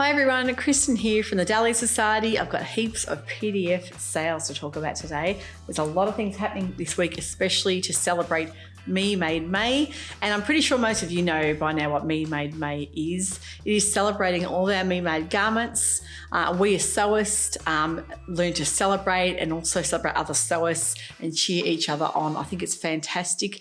Hi everyone, Kristen here from the Dahlia Sewciety. I've got heaps of PDF sales to talk about today. There's a lot of things happening this week, especially to celebrate Me Made May. And I'm pretty sure most of you know by now what Me Made May is. It is celebrating all of our Me Made garments. We as sewists learn to celebrate and also celebrate other sewists and cheer each other on. I think it's fantastic.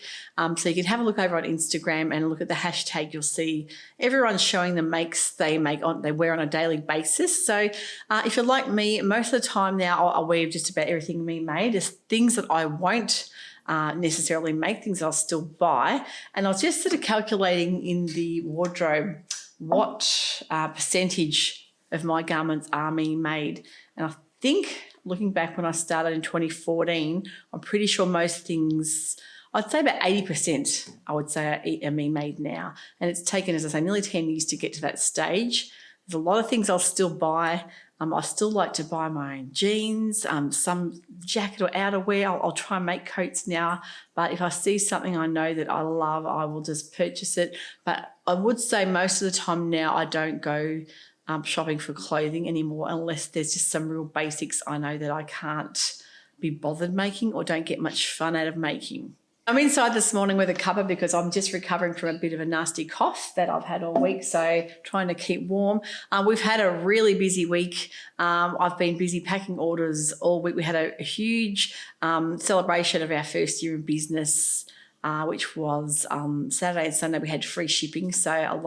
So you can have a look over on Instagram and look at the hashtag. You'll see everyone showing the makes they wear on a daily basis. So if you're like me, most of the time now I wear just about everything Me Made. There's things that I won't necessarily make, things I'll still buy. And I was just sort of calculating in the wardrobe what percentage of my garments are Me Made. And I think looking back when I started in 2014, I'm pretty sure most things, I'd say about 80% I would say are Me Made now. And it's taken, as I say, nearly 10 years to get to that stage. There's a lot of things I'll still buy. I still like to buy my own jeans, some jacket or outerwear. I'll try and make coats now. But if I see something I know that I love, I will just purchase it. But I would say most of the time now I don't go shopping for clothing anymore unless there's just some real basics I know that I can't be bothered making or don't get much fun out of making. I'm inside this morning with a cuppa because I'm just recovering from a bit of a nasty cough that I've had all week, so trying to keep warm. We've had a really busy week. I've been busy packing orders all week. We had a huge celebration of our first year in business, which was Saturday and Sunday. We had free shipping, so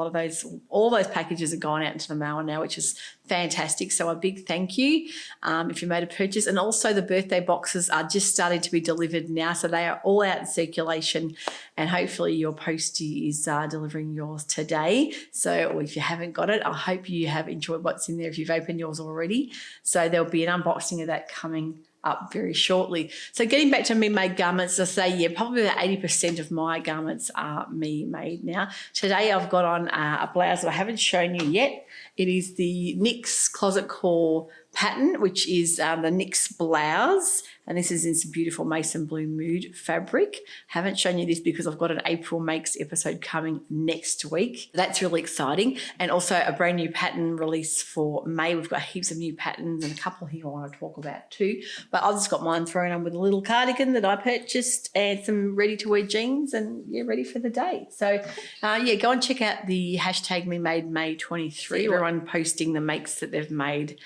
all those packages are gone out into the mail now, which is fantastic. So a big thank you if you made a purchase. And also the birthday boxes are just starting to be delivered now, so they are all out in circulation, and hopefully your postie is delivering yours today. So if you haven't got it, I hope you have enjoyed what's in there if you've opened yours already. So there'll be an unboxing of that coming up very shortly. So getting back to Me Made garments, I say, yeah, probably about 80% of my garments are Me Made now. Today I've got on a blouse that I haven't shown you yet. It is the NYX Closet Core pattern, which is the NYX blouse. And this is in some beautiful Mason Blue Mood fabric. Haven't shown you this because I've got an April Makes episode coming next week. That's really exciting. And also a brand new pattern release for May. We've got heaps of new patterns and a couple here I want to talk about too. But I've just got mine thrown on with a little cardigan that I purchased and some ready-to-wear jeans and, yeah, ready for the day. So, yeah, go and check out the hashtag Me Made May 23. Everyone posting the makes that they've made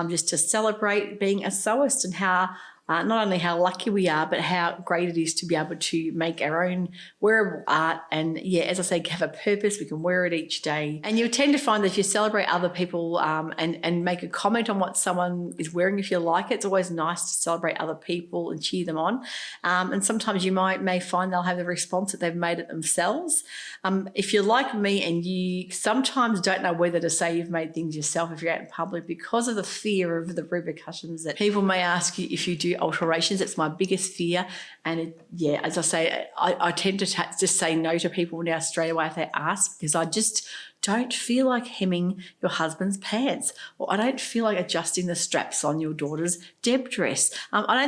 just to celebrate being a sewist and how not only how lucky we are, but how great it is to be able to make our own wearable art. And yeah, as I say, have a purpose. We can wear it each day. And you tend to find that if you celebrate other people and make a comment on what someone is wearing, if you like it, it's always nice to celebrate other people and cheer them on. And sometimes you may find they'll have the response that they've made it themselves. If you're like me and you sometimes don't know whether to say you've made things yourself if you're out in public because of the fear of the repercussions that people may ask you if you do alterations. It's my biggest fear. And yeah, as I say, I tend to just say no to people now straight away if they ask, because I just don't feel like hemming your husband's pants, or I don't feel like adjusting the straps on your daughter's Deb dress. I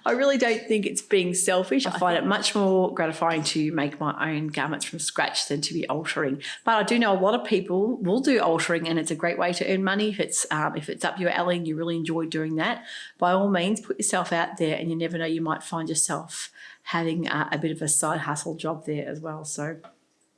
really don't think it's being selfish. I find it much more gratifying to make my own garments from scratch than to be altering. But I do know a lot of people will do altering, and it's a great way to earn money. If it's up your alley and you really enjoy doing that, by all means, put yourself out there, and you never know, you might find yourself having a bit of a side hustle job there as well. So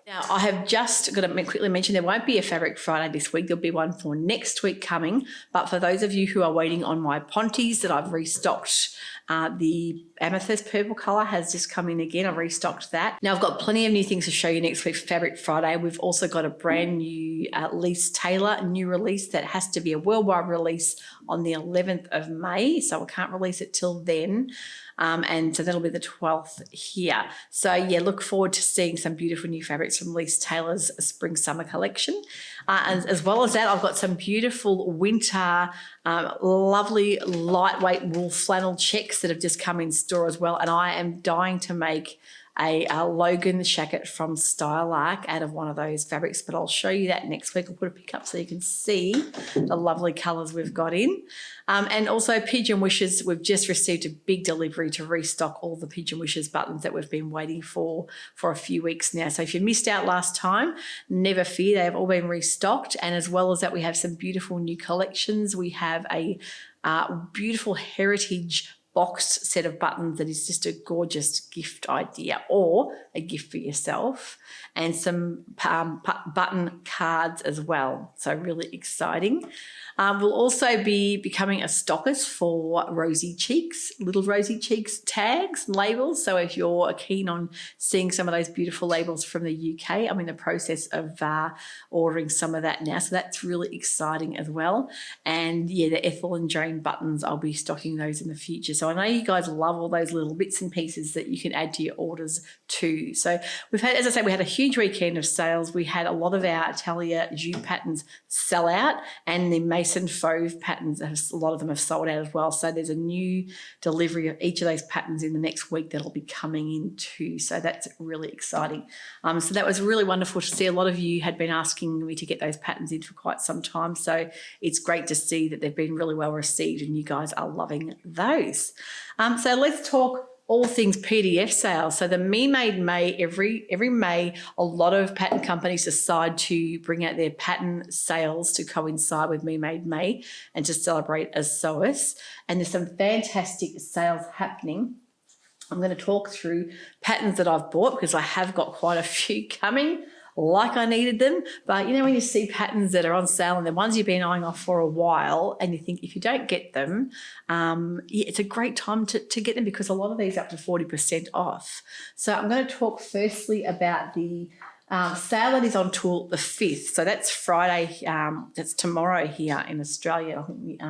now, I have just got to quickly mention there won't be a Fabric Friday this week. There'll be one for next week coming. But for those of you who are waiting on my Ponties that I've restocked, the amethyst purple colour has just come in again. I've restocked that. Now, I've got plenty of new things to show you next week for Fabric Friday. We've also got a brand new Lise Taylor new release that has to be a worldwide release on the 11th of May. So I can't release it till then. And so that'll be the 12th here. So yeah, look forward to seeing some beautiful new fabrics from Lise Taylor's spring summer collection. And as well as that, I've got some beautiful winter, lovely lightweight wool flannel checks that have just come in store as well. And I am dying to make a Logan shacket from Stylark out of one of those fabrics, but I'll show you that next week. I'll put a pic up so you can see the lovely colours we've got in. And also Pigeon Wishes, we've just received a big delivery to restock all the Pigeon Wishes buttons that we've been waiting for a few weeks now. So if you missed out last time, never fear, they have all been restocked. And as well as that, we have some beautiful new collections. We have a beautiful heritage boxed set of buttons that is just a gorgeous gift idea or a gift for yourself, and some button cards as well. So really exciting. We'll also be becoming a stockist for Rosy Cheeks, Little Rosy Cheeks tags and labels. So if you're keen on seeing some of those beautiful labels from the UK, I'm in the process of ordering some of that now. So that's really exciting as well. And yeah, the Ethel and Jane buttons, I'll be stocking those in the future. So I know you guys love all those little bits and pieces that you can add to your orders too. So we've had, as I say, we had a huge weekend of sales. We had a lot of our Dahlia jute patterns sell out, and the Mason Fauve patterns, a lot of them have sold out as well. So there's a new delivery of each of those patterns in the next week that'll be coming in too. So that's really exciting. So that was really wonderful to see. A lot of you had been asking me to get those patterns in for quite some time. So it's great to see that they've been really well received and you guys are loving those. So let's talk all things PDF sales. So the Me Made May, every May, a lot of pattern companies decide to bring out their pattern sales to coincide with Me Made May and to celebrate as sewers. And there's some fantastic sales happening. I'm going to talk through patterns that I've bought because I have got quite a few coming, like I needed them. But you know, when you see patterns that are on sale and the ones you've been eyeing off for a while and you think if you don't get them, yeah, it's a great time to get them because a lot of these are up to 40% off. So I'm going to talk firstly about the sale that is on till the 5th. So that's Friday, that's tomorrow here in Australia. I think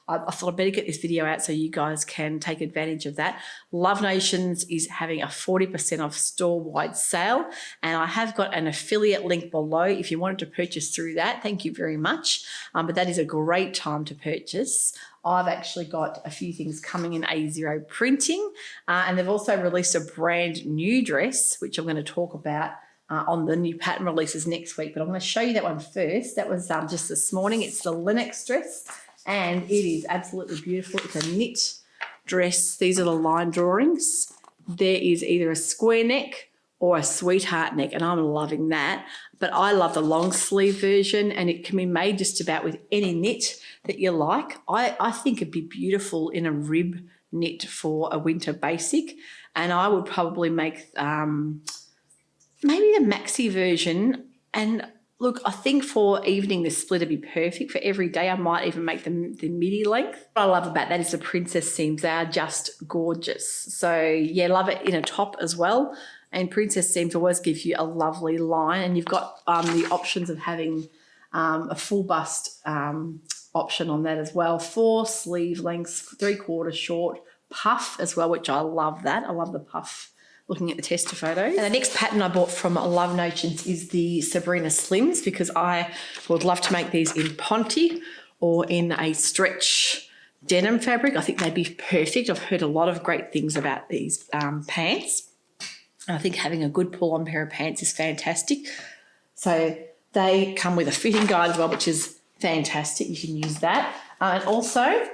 I thought I'd better get this video out so you guys can take advantage of that. Love Nations is having a 40% off store-wide sale, and I have got an affiliate link below if you wanted to purchase through that. Thank you very much. But that is a great time to purchase. I've actually got a few things coming in A0 printing, and they've also released a brand new dress, which I'm going to talk about on the new pattern releases next week. But I'm going to show you that one first. That was just this morning. It's the Linux dress. And it is absolutely beautiful. It's a knit dress. These are the line drawings. There is either a square neck or a sweetheart neck, and I'm loving that. But I love the long sleeve version, and it can be made just about with any knit that you like. I think it'd be beautiful in a rib knit for a winter basic, and I would probably make maybe the maxi version. And look, I think for evening, the split would be perfect. For every day, I might even make the midi length. What I love about that is the princess seams. They are just gorgeous. So, yeah, love it in a top as well. And princess seams always give you a lovely line. And you've got the options of having a full bust option on that as well. 4 sleeve lengths, 3/4 short, puff as well, which I love that. I love the puff. Looking at the tester photos. And the next pattern I bought from Love Notions is the Sabrina Slims because I would love to make these in Ponte or in a stretch denim fabric. I think they'd be perfect. I've heard a lot of great things about these pants. And I think having a good pull-on pair of pants is fantastic. So they come with a fitting guide as well, which is fantastic. You can use that. And also,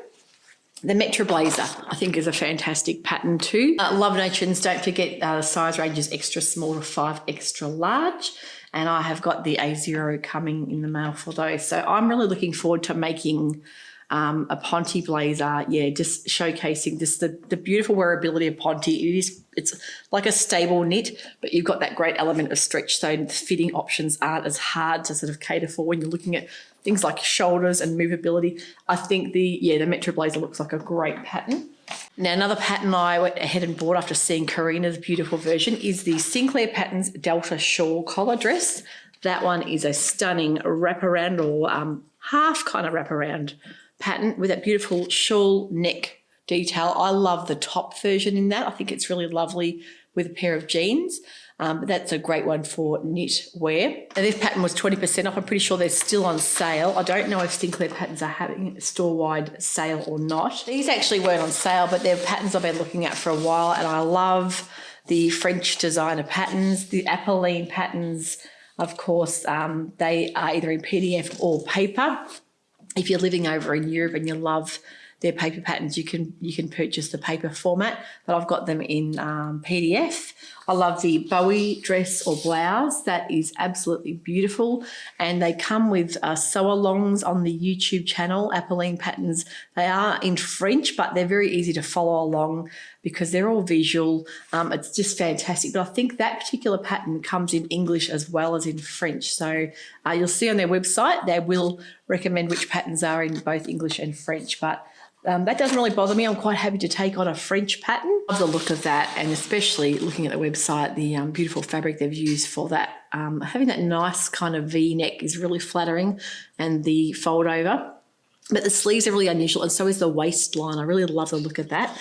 the Metro Blazer, I think, is a fantastic pattern too. Love Nations, don't forget the size range is extra small to 5 extra large. And I have got the A0 coming in the mail for those. So I'm really looking forward to making a Ponte blazer. Yeah, just showcasing just the beautiful wearability of Ponte. It's like a stable knit, but you've got that great element of stretch. So the fitting options aren't as hard to sort of cater for when you're looking at things like shoulders and movability. I think the Metro Blazer looks like a great pattern. Now, another pattern I went ahead and bought after seeing Karina's beautiful version is the Sinclair Patterns Delta Shawl Collar Dress. That one is a stunning wraparound or half kind of wraparound pattern with that beautiful shawl neck detail. I love the top version in that. I think it's really lovely with a pair of jeans. But that's a great one for knit wear. And this pattern was 20% off. I'm pretty sure they're still on sale. I don't know if Sinclair Patterns are having a store-wide sale or not. These actually weren't on sale, but they're patterns I've been looking at for a while, and I love the French designer patterns, the Appleline patterns. Of course, they are either in PDF or paper. If you're living over in Europe and you love their paper patterns, you can purchase the paper format, but I've got them in PDF. I love the Bowie dress or blouse. That is absolutely beautiful. And they come with sew-alongs on the YouTube channel, Appleline Patterns. They are in French, but they're very easy to follow along because they're all visual. It's just fantastic. But I think that particular pattern comes in English as well as in French. So you'll see on their website, they will recommend which patterns are in both English and French. But that doesn't really bother me. I'm quite happy to take on a French pattern. I love the look of that, and especially looking at the website, the beautiful fabric they've used for that. Having that nice kind of V-neck is really flattering, and the fold over. But the sleeves are really unusual, and so is the waistline. I really love the look of that.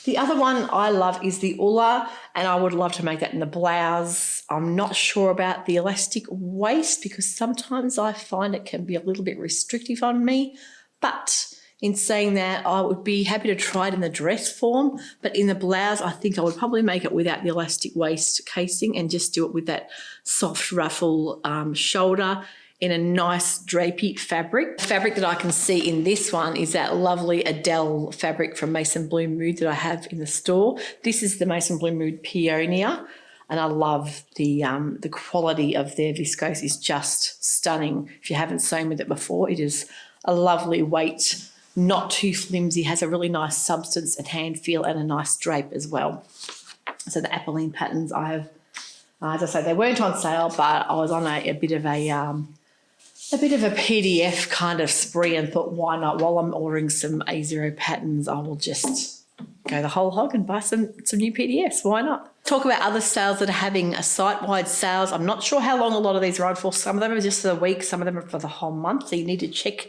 The other one I love is the Ulla, and I would love to make that in the blouse. I'm not sure about the elastic waist because sometimes I find it can be a little bit restrictive on me, but in saying that, I would be happy to try it in the dress form, but in the blouse, I think I would probably make it without the elastic waist casing and just do it with that soft ruffle shoulder in a nice drapey fabric. The fabric that I can see in this one is that lovely Adele fabric from Mason Bloom Mood that I have in the store. This is the Mason Bloom Mood Peonia, and I love the quality of their viscose is just stunning. If you haven't sewn with it before, it is a lovely weight, not too flimsy, has a really nice substance and hand feel and a nice drape as well. So the Appleline patterns I have, as I say, they weren't on sale, but I was on a bit of a PDF kind of spree and thought, why not? While I'm ordering some A0 patterns, I will just go the whole hog and buy some new PDFs. Why not? Talk about other sales that are having a site-wide sales. I'm not sure how long a lot of these are on for. Some of them are just for the week, some of them are for the whole month. So you need to check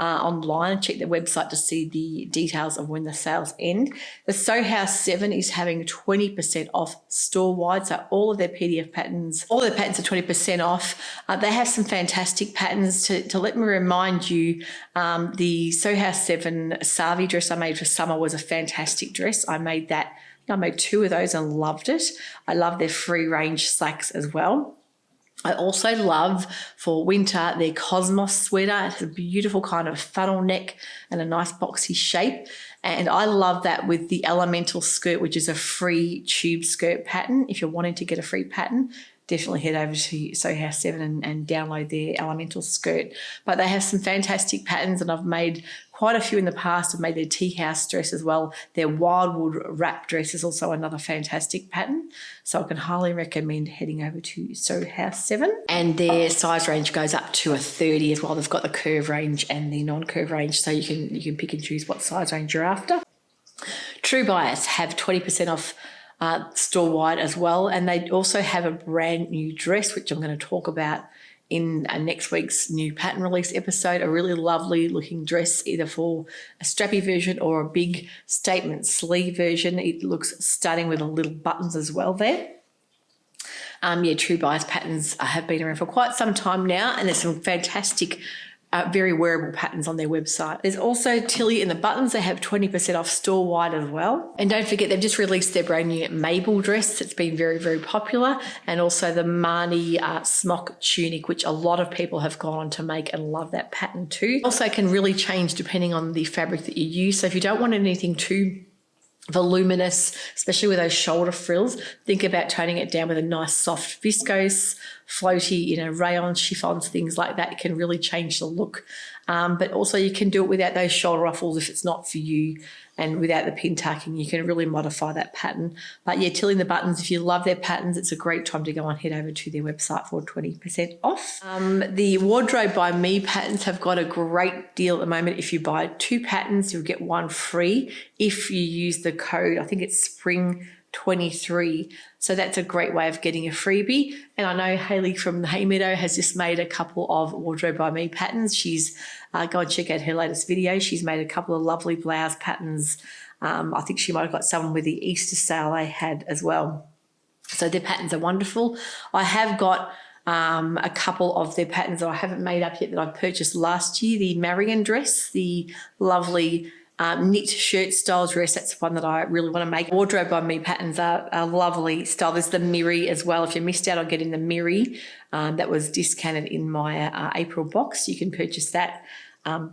online and check their website to see the details of when the sales end. The Sew House 7 is having 20% off store-wide, so all of their PDF patterns, all their patterns are 20% off. They have some fantastic patterns. To let me remind you, the Sew House 7 Savi dress I made for summer was a fantastic dress. I made 2 of those and loved it. I love their free-range slacks as well. I also love for winter their Cosmos sweater. It's a beautiful kind of funnel neck and a nice boxy shape. And I love that with the Elemental skirt, which is a free tube skirt pattern. If you're wanting to get a free pattern, definitely head over to Sew House 7 and download their Elemental skirt. But they have some fantastic patterns, and I've made quite a few in the past. I've made their tea house dress as well. Their Wildwood wrap dress is also another fantastic pattern. So I can highly recommend heading over to Sew House 7. And their size range goes up to a 30 as well. They've got the curve range and the non-curve range, so you can pick and choose what size range you're after. True Bias have 20% off store-wide as well, and they also have a brand new dress, which I'm going to talk about in next week's new pattern release episode. A really lovely looking dress, either for a strappy version or a big statement sleeve version. It looks stunning with the little buttons as well there. True Bias patterns have been around for quite some time now, and there's some fantastic very wearable patterns on their website. There's also Tilly in the buttons. They have 20% off store-wide as well. And don't forget, they've just released their brand new Mabel dress that's been very, very popular, and also the Marnie smock tunic, which a lot of people have gone on to make and love that pattern too. Also can really change depending on the fabric that you use. So if you don't want anything too voluminous, especially with those shoulder frills, think about toning it down with a nice soft viscose, floaty, rayon chiffons, things like that. It can really change the look. But also you can do it without those shoulder ruffles if it's not for you, and without the pin tucking. You can really modify that pattern. But yeah, Tilly in the buttons, if you love their patterns, it's a great time to go and head over to their website for 20% off. The Wardrobe by Me patterns have got a great deal at the moment. If you buy 2 patterns, you'll get 1 free if you use the code, I think it's Spring23. So that's a great way of getting a freebie. And I know Hayley from the Haymeadow has just made a couple of Wardrobe by Me patterns. She's go and check out her latest video. She's made a couple of lovely blouse patterns. I think she might have got some with the Easter sale they had as well. So their patterns are wonderful. I have got a couple of their patterns that I haven't made up yet that I purchased last year. The Marion dress, the lovely knit shirt style dress. That's one that I really want to make. Wardrobe by Me patterns are a lovely style. There's the Miri as well. If you missed out on getting the Miri, that was discounted in my April box. You can purchase that.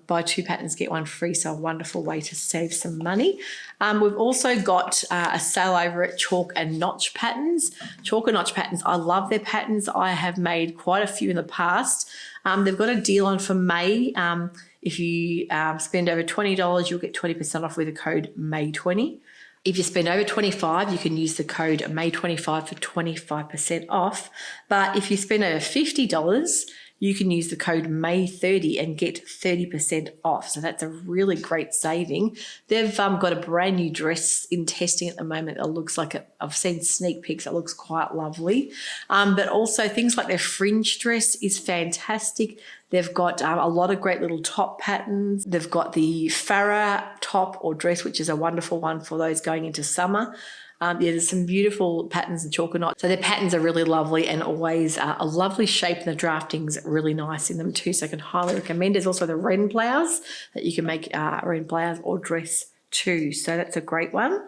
Buy 2 patterns, get 1 free, so a wonderful way to save some money. We've also got a sale over at Chalk and Notch Patterns. Chalk and Notch Patterns, I love their patterns. I have made quite a few in the past. They've got a deal on for May. If you spend over $20, you'll get 20% off with the code MAY20. If you spend over $25, you can use the code MAY25 for 25% off. But if you spend over $50, you can use the code MAY30 and get 30% off. So that's a really great saving. They've got a brand new dress in testing at the moment. It looks like I've seen sneak peeks. It looks quite lovely. But also things like their fringe dress is fantastic. They've got a lot of great little top patterns. They've got the Farah top or dress, which is a wonderful one for those going into summer. There's some beautiful patterns in Chalk and Notch. So their patterns are really lovely and always a lovely shape, and the drafting's really nice in them too. So I can highly recommend. There's also the Wren blouse that you can make Wren blouse or dress too. So that's a great one.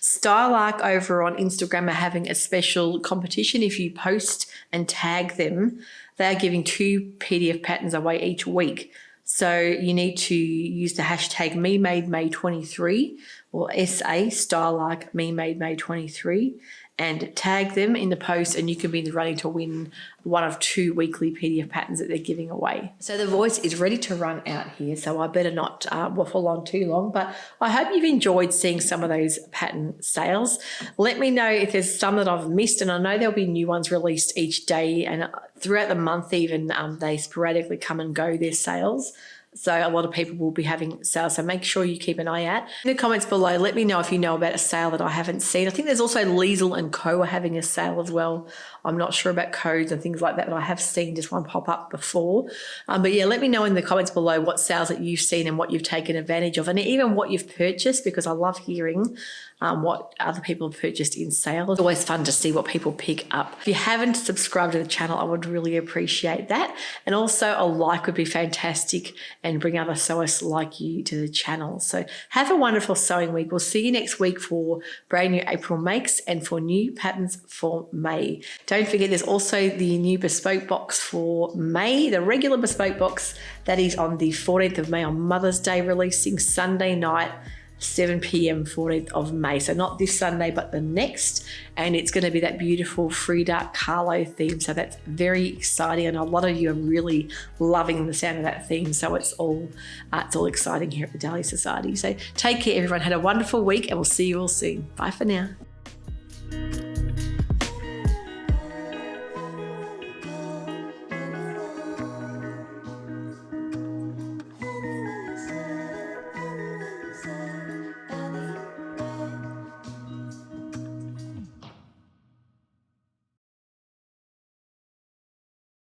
Stylark over on Instagram are having a special competition. If you post and tag them, they are giving 2 PDF patterns away each week. So you need to use the hashtag memademay23 or SA Stylark memademay23 and tag them in the post, and you can be in the running to win one of 2 weekly PDF patterns that they're giving away. So the voice is ready to run out here, so I better not waffle on too long, but I hope you've enjoyed seeing some of those pattern sales. Let me know if there's some that I've missed, and I know there'll be new ones released each day, and throughout the month even they sporadically come and go, their sales. So a lot of people will be having sales, so make sure you keep an eye out. In the comments below, let me know if you know about a sale that I haven't seen. I think there's also Liesl and Co are having a sale as well. I'm not sure about codes and things like that, but I have seen just one pop up before. But yeah, let me know in the comments below what sales that you've seen and what you've taken advantage of, and even what you've purchased, because I love hearing what other people have purchased in sales. It's always fun to see what people pick up. If you haven't subscribed to the channel, I would really appreciate that. And also a like would be fantastic and bring other sewers like you to the channel. So have a wonderful sewing week. We'll see you next week for brand new April makes and for new patterns for May. Don't forget, there's also the new bespoke box for May, the regular bespoke box that is on the 14th of May on Mother's Day, releasing Sunday night, 7 p.m. 14th of May. So not this Sunday, but the next. And it's going to be that beautiful Frida Kahlo theme. So that's very exciting. And a lot of you are really loving the sound of that theme. So it's all exciting here at the Dahlia Society. So take care, everyone. Had a wonderful week, and we'll see you all soon. Bye for now.